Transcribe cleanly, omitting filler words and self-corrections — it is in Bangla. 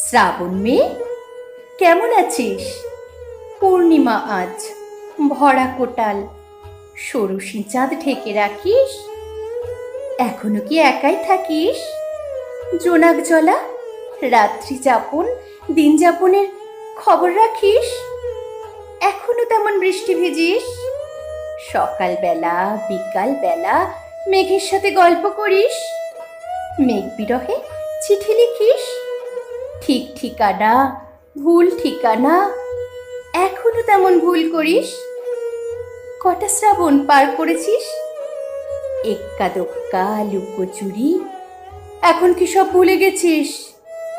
শ্রাবণ মেয়ে, কেমন আছিস? পূর্ণিমা আজ, ভরা কোটাল, ষোড়শী চাঁদ ঢেকে রাখিস। এখনো কি একাই থাকিস? জোনাক জ্বলা, রাত্রি যাপন, দিন যাপনের খবর রাখিস? এখনো তেমন বৃষ্টি ভিজিস? সকালবেলা বিকালবেলা মেঘের সাথে গল্প করিস? মেঘ বিরহে চিঠি লিখিস? ঠিক ঠিকানা, ভুল ঠিকানা, এখনো তেমন ভুল করিস? কটা শ্রাবণ পার করেছিস? এক্কা দোক্কা লুকোচুরি, এখন কি সব ভুলে গেছিস?